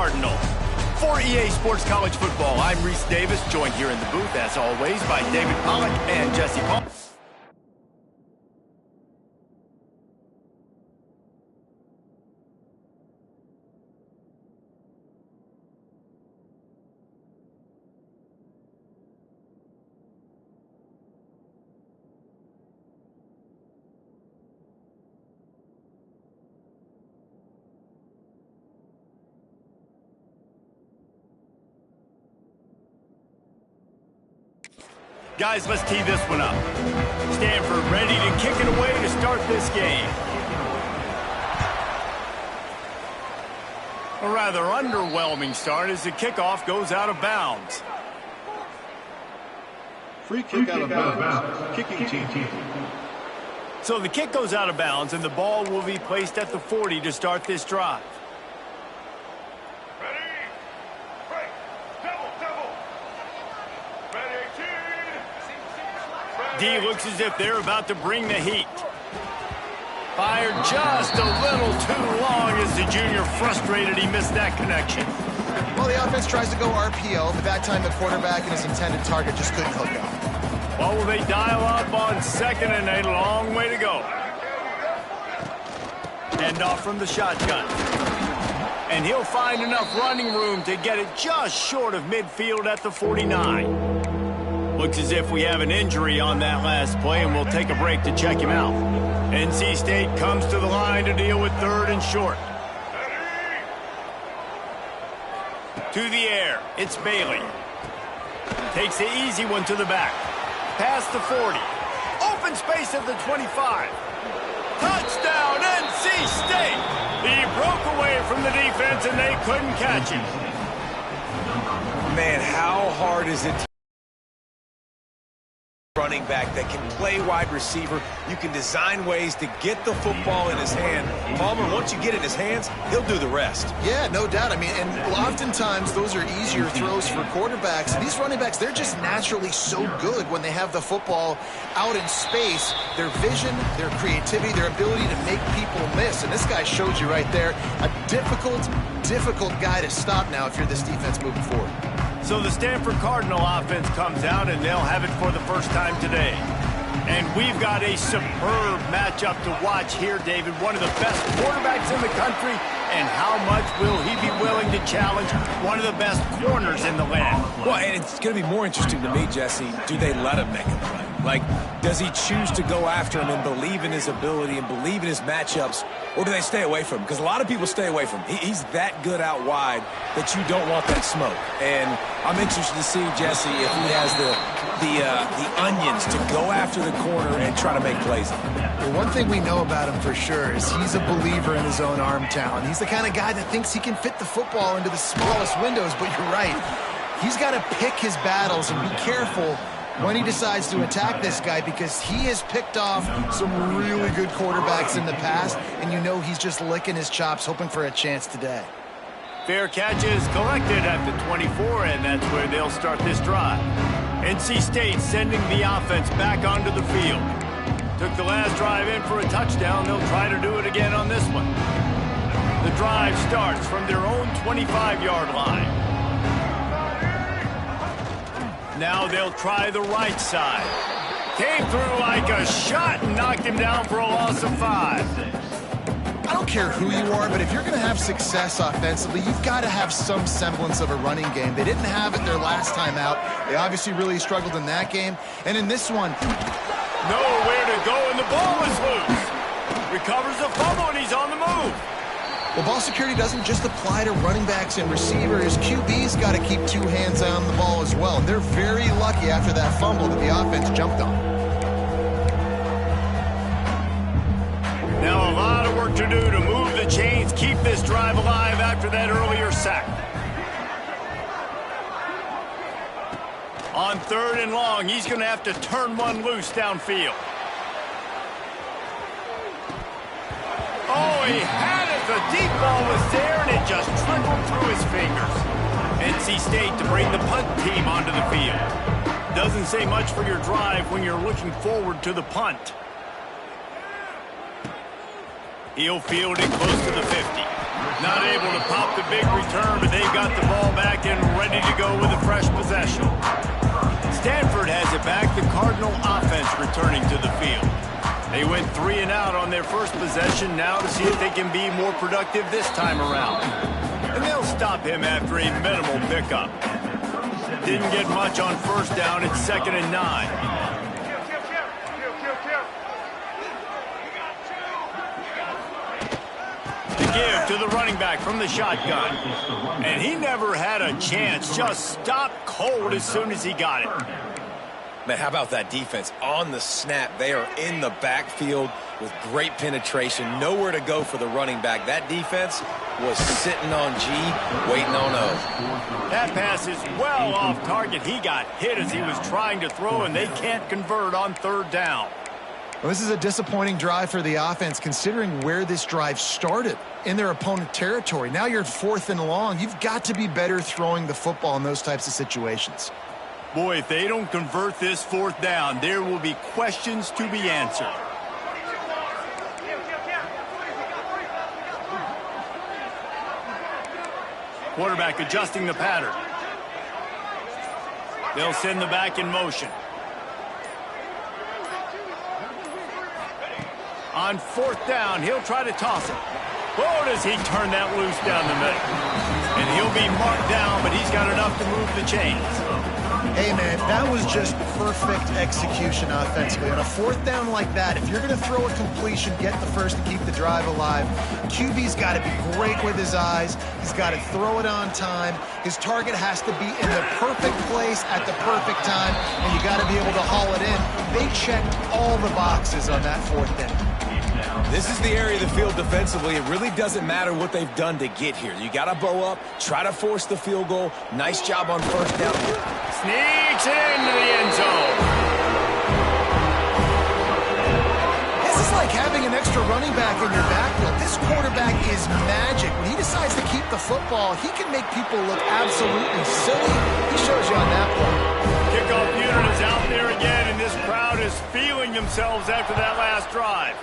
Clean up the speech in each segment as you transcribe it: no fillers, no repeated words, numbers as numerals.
Cardinal. For EA Sports College Football, I'm Reese Davis, joined here in the booth, as always, by David Pollack and Jesse Paul. Guys, let's tee this one up. Stanford ready to kick it away to start this game. A rather underwhelming start as the kickoff goes out of bounds. Free kick out of bounds. Kicking team. So the kick goes out of bounds, and the ball will be placed at the 40 to start this drive. D looks as if they're about to bring the heat. Fired just a little too long as the junior frustrated he missed that connection. Well, the offense tries to go RPO, but that time the quarterback and his intended target just couldn't hook up. Well, will they dial up on second and a long way to go? Hand off from the shotgun. And he'll find enough running room to get it just short of midfield at the 49. Looks as if we have an injury on that last play, and we'll take a break to check him out. NC State comes to the line to deal with third and short. To the air, it's Bailey. Takes the easy one to the back. Past the 40. Open space at the 25. Touchdown, NC State! He broke away from the defense, and they couldn't catch him. Man, how hard is it to running back that can play wide receiver? You can design ways to get the football in his hand. Palmer, once you get it in his hands, he'll do the rest. Yeah, no doubt. I mean, and oftentimes those are easier throws for quarterbacks. These running backs, they're just naturally so good when they have the football out in space. Their vision, their creativity, their ability to make people miss. And this guy showed you right there, a difficult guy to stop now if you're this defense moving forward. So the Stanford Cardinal offense comes out, and they'll have it for the first time today. And we've got a superb matchup to watch here, David. One of the best quarterbacks in the country, and how much will he be willing to challenge one of the best corners in the land? Well, and it's going to be more interesting to me, Jesse, do they let him make a play? Like, does he choose to go after him and believe in his ability and believe in his matchups, or do they stay away from him? Because a lot of people stay away from him. He's that good out wide that you don't want that smoke. And I'm interested to see, Jesse, if he has the onions to go after the corner and try to make plays. Well, one thing we know about him for sure is he's a believer in his own arm talent. He's the kind of guy that thinks he can fit the football into the smallest windows, but you're right. He's got to pick his battles and be careful when he decides to attack this guy, because he has picked off some really good quarterbacks in the past, and you know he's just licking his chops, hoping for a chance today. Fair catch is collected at the 24, and that's where they'll start this drive. NC State sending the offense back onto the field. Took the last drive in for a touchdown. They'll try to do it again on this one. The drive starts from their own 25-yard line. Now they'll try the right side. Came through like a shot and knocked him down for a loss of 5. I don't care who you are, but if you're going to have success offensively, you've got to have some semblance of a running game. They didn't have it their last time out. They obviously really struggled in that game. And in this one, nowhere to go, and the ball is loose. Recovers the fumble, and he's on the move. Well, ball security doesn't just apply to running backs and receivers. QB's got to keep two hands on the ball as well. And they're very lucky after that fumble that the offense jumped on. Now a lot of work to do to move the chains, keep this drive alive after that earlier sack. On third and long, he's going to have to turn one loose downfield. Oh, he had it. The deep ball was there, and it just trickled through his fingers. NC State to bring the punt team onto the field. Doesn't say much for your drive when you're looking forward to the punt. He'll field it close to the 50. Not able to pop the big return, but they've got the ball back and ready to go with a fresh possession. Stanford has it back. The Cardinal offense returning to the field. They went 3 and out on their first possession, now to see if they can be more productive this time around. And they'll stop him after a minimal pickup. Didn't get much on first down. It's 2nd and 9. Give to the running back from the shotgun. And he never had a chance. Just stopped cold as soon as he got it. Man, how about that defense? On the snap, they are in the backfield with great penetration. Nowhere to go for the running back. That defense was sitting on G, waiting on O. That pass is well off target. He got hit as he was trying to throw, and they can't convert on 3rd down. Well, this is a disappointing drive for the offense, considering where this drive started, in their opponent territory. Now you're 4th and long. You've got to be better throwing the football in those types of situations. Boy, if they don't convert this 4th down, there will be questions to be answered. Quarterback adjusting the pattern. They'll send the back in motion. On 4th down, he'll try to toss it. Oh, does he turn that loose down the middle. And he'll be marked down, but he's got enough to move the chains. Hey, man, that was just perfect execution offensively. On a 4th down like that, if you're going to throw a completion, get the first to keep the drive alive. QB's got to be great with his eyes. He's got to throw it on time. His target has to be in the perfect place at the perfect time, and you got to be able to haul it in. They checked all the boxes on that 4th down. This is the area of the field defensively. It really doesn't matter what they've done to get here. You got to bow up, try to force the field goal. Nice job on 1st down. Sneaks into the end zone. This is like having an extra running back in your backfield. This quarterback is magic. When he decides to keep the football, he can make people look absolutely silly. He shows you on that play. Kickoff unit is out there again, and this crowd is feeling themselves after that last drive.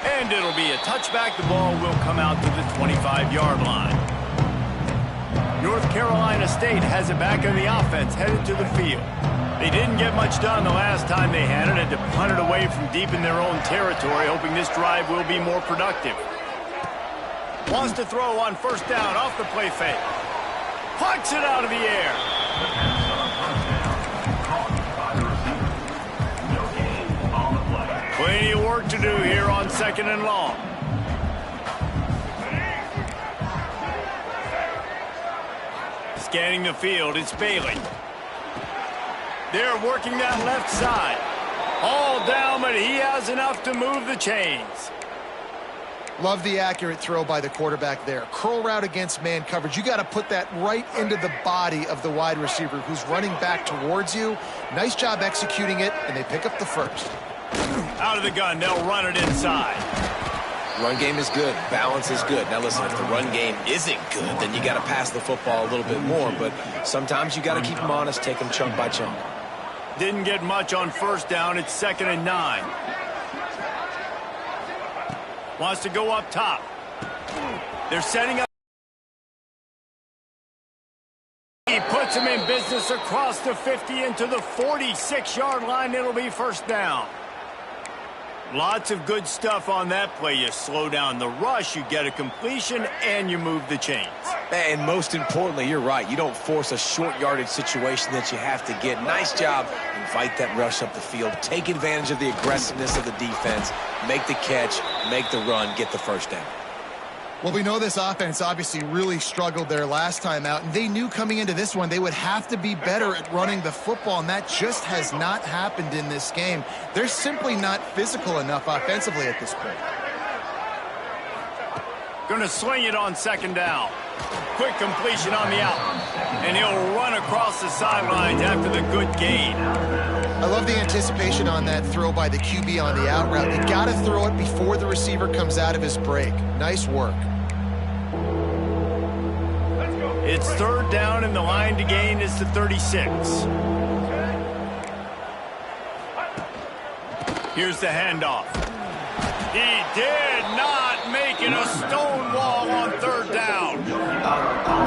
And it'll be a touchback. The ball will come out to the 25-yard line. North Carolina State has it back on the offense, headed to the field. They didn't get much done the last time they had it, and to punt it away from deep in their own territory, hoping this drive will be more productive. Wants to throw on 1st down, off the play fake. Pucks it out of the air. Plenty of work to do here on 2nd and long. Scanning the field, it's Bailey. They're working that left side. All down, but he has enough to move the chains. Love the accurate throw by the quarterback there. Curl route against man coverage. You got to put that right into the body of the wide receiver who's running back towards you. Nice job executing it, and they pick up the 1st. Out of the gun, they'll run it inside. Run game is good. Balance is good. Now, listen, if the run game isn't good, then you got to pass the football a little bit more. But sometimes you got to keep them honest, take them chunk by chunk. Didn't get much on 1st down. It's 2nd and 9. Wants to go up top. They're setting up. He puts him in business across the 50 into the 46-yard line. It'll be 1st down. Lots of good stuff on that play. You slow down the rush, you get a completion, and you move the chains. And most importantly, you're right. You don't force a short yardage situation that you have to get. Nice job. Invite that rush up the field. Take advantage of the aggressiveness of the defense. Make the catch, make the run, get the 1st down. Well, we know this offense obviously really struggled there last time out, and they knew coming into this one they would have to be better at running the football, and that just has not happened in this game. They're simply not physical enough offensively at this point. Going to swing it on 2nd down. Quick completion on the out, and he'll run across the sidelines after the good gain. I love the anticipation on that throw by the QB on the out route. You got to throw it before the receiver comes out of his break. Nice work. It's 3rd down, and the line to gain is the 36. Here's the handoff. He did not make it a stone wall on third down.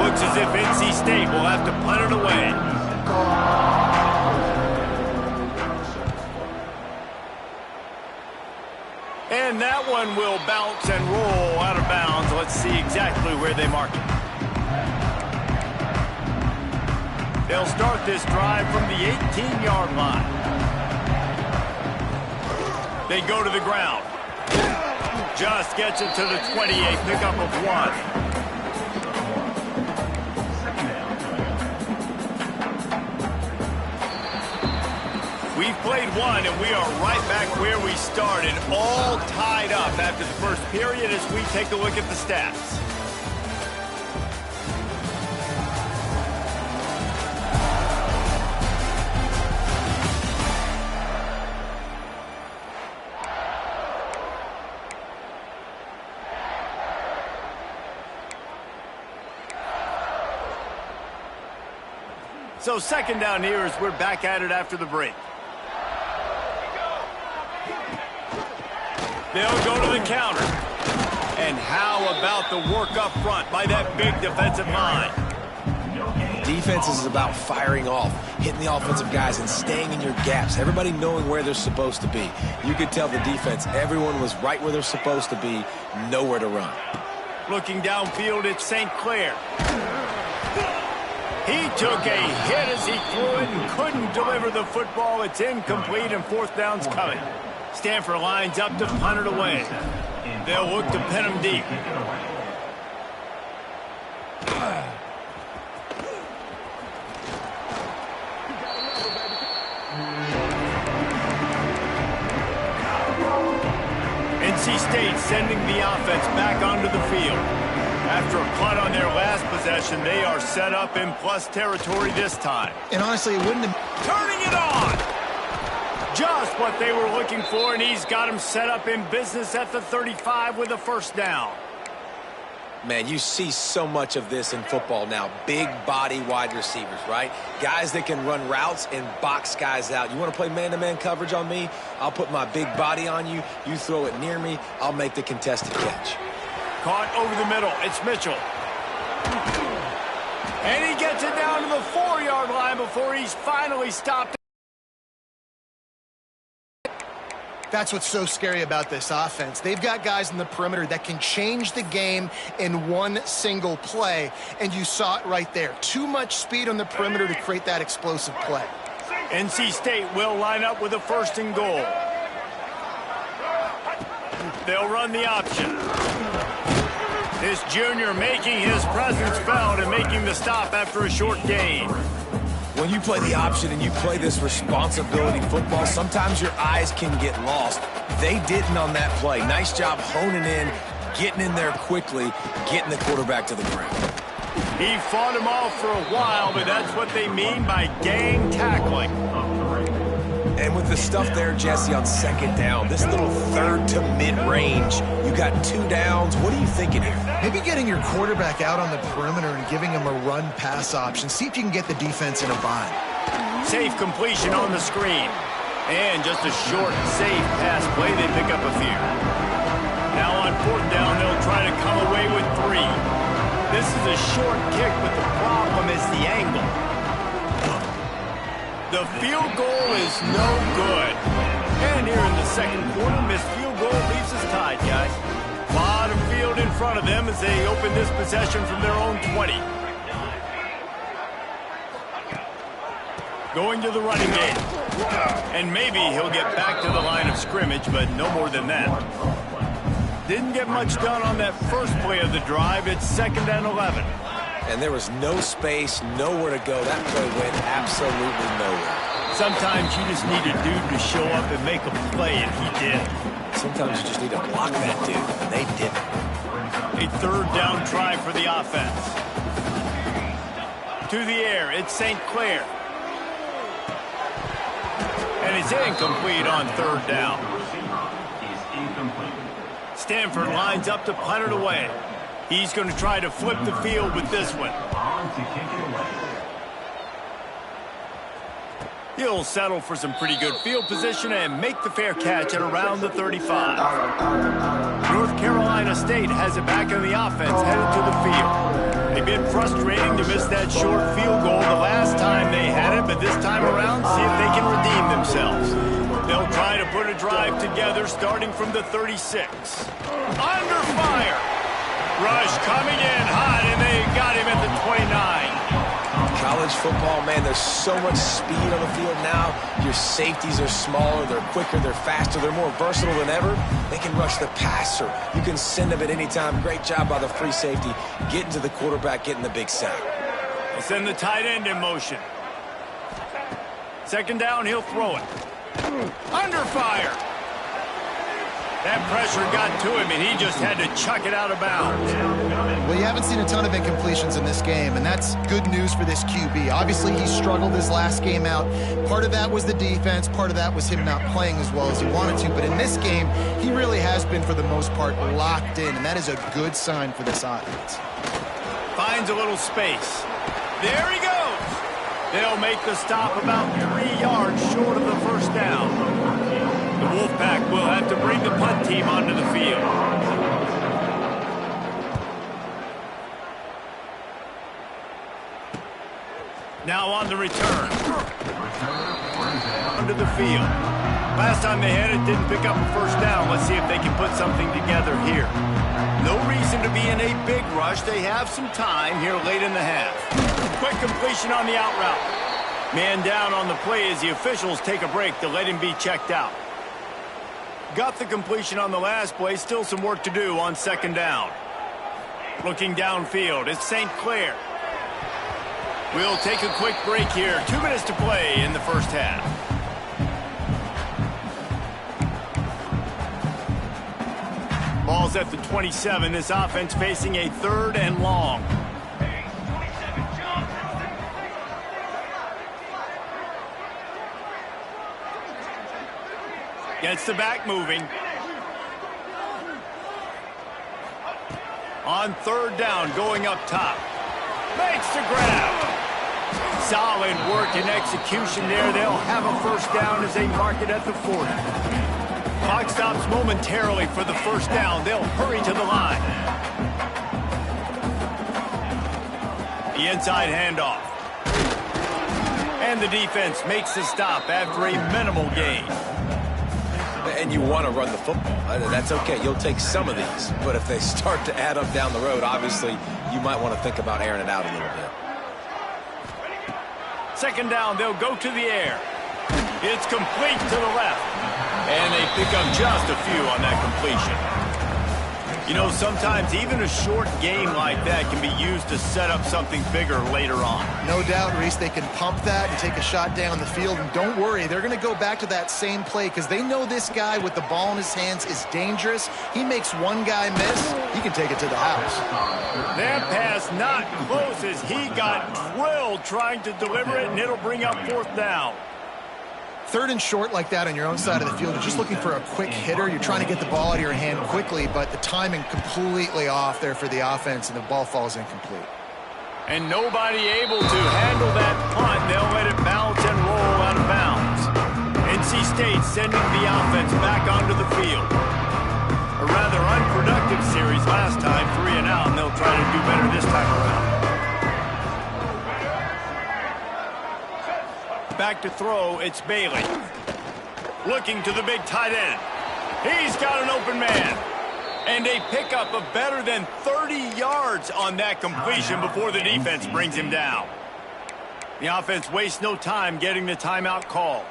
Looks as if NC State will have to punt it away. And that one will bounce and roll out of bounds. Let's see exactly where they mark it. They'll start this drive from the 18-yard line. They go to the ground. Just gets it to the 28, pickup of 1. We've played one, and we are right back where we started, all tied up after the first period as we take a look at the stats. So second down here as we're back at it after the break. They'll go to the counter. And how about the work up front by that big defensive line? Defense is about firing off, hitting the offensive guys and staying in your gaps. Everybody knowing where they're supposed to be. You could tell the defense, everyone was right where they're supposed to be, nowhere to run. Looking downfield, it's St. Clair. He took a hit as he threw it and couldn't deliver the football. It's incomplete and fourth down's coming. Stanford lines up to punt it away. They'll look to pin him deep. NC State sending the offense back onto the field. After a punt on their last possession, they are set up in plus territory this time. And honestly, it wouldn't have... Turning it on! Just what they were looking for, and he's got him set up in business at the 35 with a first down. Man, you see so much of this in football now. Big body wide receivers, right? Guys that can run routes and box guys out. You want to play man-to-man coverage on me? I'll put my big body on you. You throw it near me, I'll make the contested catch. Caught over the middle. It's Mitchell. And he gets it down to the 4-yard line before he's finally stopped. That's what's so scary about this offense. They've got guys in the perimeter that can change the game in one single play, and you saw it right there. Too much speed on the perimeter to create that explosive play. NC State will line up with a first and goal. They'll run the option. This junior making his presence felt and making the stop after a short gain. When you play the option and you play this responsibility football, sometimes your eyes can get lost. They didn't on that play. Nice job honing in, getting in there quickly, getting the quarterback to the ground. He fought him off for a while, but that's what they mean by gang tackling. And with the stuff there, Jesse, on second down, this little third to mid-range, you got 2 downs. What are you thinking here? Maybe getting your quarterback out on the perimeter and giving him a run-pass option. See if you can get the defense in a bind. Safe completion on the screen. And just a short, safe pass play. They pick up a few. Now on fourth down, they'll try to come away with 3. This is a short kick, but the problem is the angle. The field goal is no good. And here in the second quarter, missed field goal leaves us tied, guys. A lot of field in front of them as they open this possession from their own 20. Going to the running game. And maybe he'll get back to the line of scrimmage, but no more than that. Didn't get much done on that first play of the drive. It's 2nd and 11. And there was no space, nowhere to go. That play went absolutely nowhere. Sometimes you just need a dude to show up and make a play, and he did. Sometimes you just need to block that dude, and they didn't. A third down try for the offense. To the air, it's St. Clair. And it's incomplete on third down. Stanford lines up to punt it away. He's going to try to flip the field with this one. He'll settle for some pretty good field position and make the fair catch at around the 35. North Carolina State has it back on the offense, headed to the field. They've been frustrating to miss that short field goal the last time they had it, but this time around, see if they can redeem themselves. They'll try to put a drive together starting from the 36. Under fire! Rush coming in hot, and they got him at the 29. College football, man, there's so much speed on the field now. Your safeties are smaller, they're quicker, they're faster, they're more versatile than ever. They can rush the passer. You can send them at any time. Great job by the free safety, getting to the quarterback, getting the big sack. They send the tight end in motion. Second down, he'll throw it. Under fire. That pressure got to him, and he just had to chuck it out of bounds. Well, you haven't seen a ton of incompletions in this game, and that's good news for this QB. Obviously, he struggled his last game out. Part of that was the defense. Part of that was him not playing as well as he wanted to. But in this game, he really has been, for the most part, locked in, and that is a good sign for this offense. Finds a little space. There he goes. They'll make the stop about 3 yards short of the first down. The Wolfpack will have to bring the punt team onto the field. Now on the return. Onto the field. Last time they had it, didn't pick up a first down. Let's see if they can put something together here. No reason to be in a big rush. They have some time here late in the half. Quick completion on the out route. Man down on the play as the officials take a break to let him be checked out. Got the completion on the last play. Still some work to do on second down. Looking downfield, it's St. Clair. We'll take a quick break here. 2 minutes to play in the first half. Ball's at the 27. This offense facing a 3rd and long. Gets the back moving. On 3rd down, going up top. Makes the grab. Solid work and execution there. They'll have a first down as they mark it at the 40. Clock stops momentarily for the first down. They'll hurry to the line. The inside handoff. And the defense makes the stop after a minimal gain. And you want to run the football. That's okay. You'll take some of these. But if they start to add up down the road, obviously, you might want to think about airing it out a little bit. Second down, they'll go to the air. It's complete to the left. And they pick up just a few on that completion. You know, sometimes even a short game like that can be used to set up something bigger later on. No doubt, Reese, they can pump that and take a shot down the field. And don't worry, they're going to go back to that same play because they know this guy with the ball in his hands is dangerous. He makes one guy miss, he can take it to the house. That pass not close as he got drilled trying to deliver it, and it'll bring up 4th down. 3rd and short like that on your own side of the field, you're just looking for a quick hitter. You're trying to get the ball out of your hand quickly, but the timing completely off there for the offense, and the ball falls incomplete. And nobody able to handle that punt. They'll let it bounce and roll out of bounds. NC State sending the offense back onto the field. A rather unproductive series last time, 3 and out, and they'll try to do better this time around. Back to throw, it's Bailey. Looking to the big tight end. He's got an open man. And a pickup of better than 30 yards on that completion before the defense brings him down. The offense wastes no time getting the timeout called.